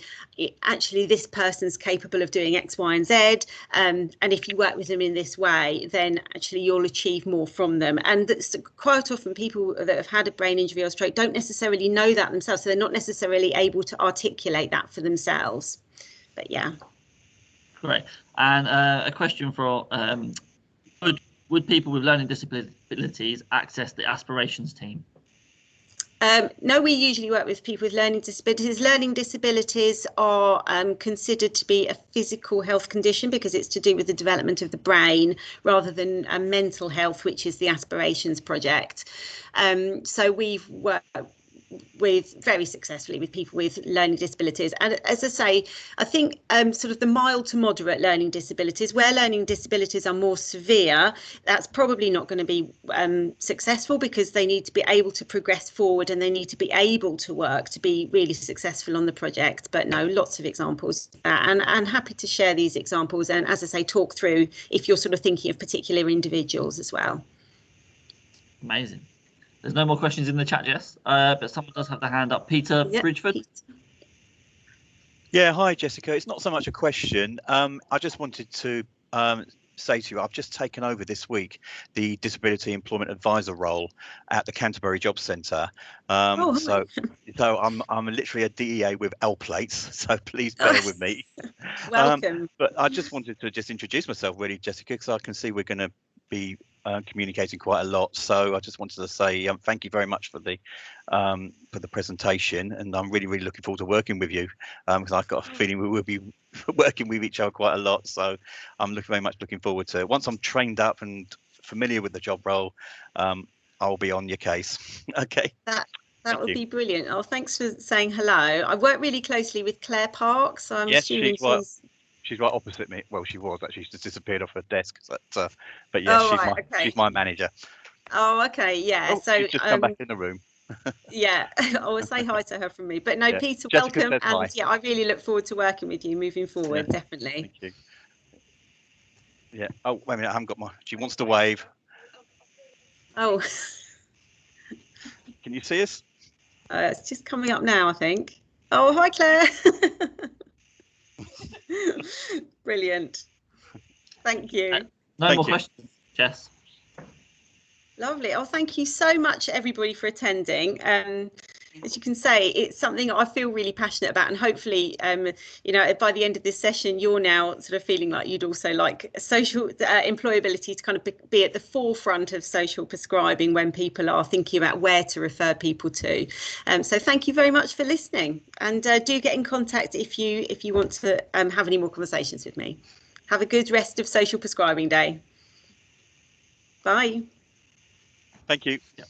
actually, this person's capable of doing X, Y, and Z. And if you work with them in this way, then actually you'll achieve more from them. And that's quite often people that have had a brain injury or stroke don't necessarily know that themselves, so they're not necessarily able to articulate that for themselves. But yeah. Great. And a question for would people with learning disabilities access the aspirations team? No, we usually work with people with learning disabilities. Learning disabilities are considered to be a physical health condition because it's to do with the development of the brain rather than mental health, which is the Aspirations project. So we've worked very successfully with people with learning disabilities. And as I say, I think sort of the mild to moderate learning disabilities, where learning disabilities are more severe, that's probably not going to be successful, because they need to be able to progress forward and they need to be able to work to be really successful on the project. But no, lots of examples, and happy to share these examples, and as I say, talk through if you're sort of thinking of particular individuals as well. Amazing. There's no more questions in the chat, Jess, but someone does have their hand up. Peter Bridgeford. Yeah, hi, Jessica. It's not so much a question. I just wanted to say to you, I've just taken over this week the Disability Employment Advisor role at the Canterbury Job Centre. So I'm literally a DEA with L plates, so please bear with me. Welcome. But I just wanted to introduce myself, really, Jessica, because I can see we're going to be communicating quite a lot. So I just wanted to say thank you very much for the presentation, and I'm really looking forward to working with you, because I've got a feeling we will be working with each other quite a lot. So I'm very much looking forward to it. Once I'm trained up and familiar with the job role, I'll be on your case. Okay. That would be brilliant. Oh, thanks for saying hello. I work really closely with Claire Park, so I'm assuming she's right opposite me. Well, she was actually, she's just disappeared off her desk. But yeah, she's my manager. Oh, okay, yeah. So she's just come back in the room. Yeah, I will say hi to her from me. But no, yeah. Peter, Jessica, welcome, and yeah, I really look forward to working with you moving forward. Yeah. Definitely. Thank you. Yeah. Oh, wait a minute, I haven't got my. She wants to wave. Oh. Can you see us? It's just coming up now, I think. Oh, hi, Claire. Brilliant. Thank you. No more questions, Jess. Lovely. Oh, thank you so much, everybody, for attending. As you can say, it's something I feel really passionate about, and hopefully, you know, by the end of this session, you're now sort of feeling like you'd also like social employability to kind of be at the forefront of social prescribing when people are thinking about where to refer people to. So thank you very much for listening, and do get in contact if you want to have any more conversations with me. Have a good rest of Social Prescribing Day. Bye. Thank you. Yeah.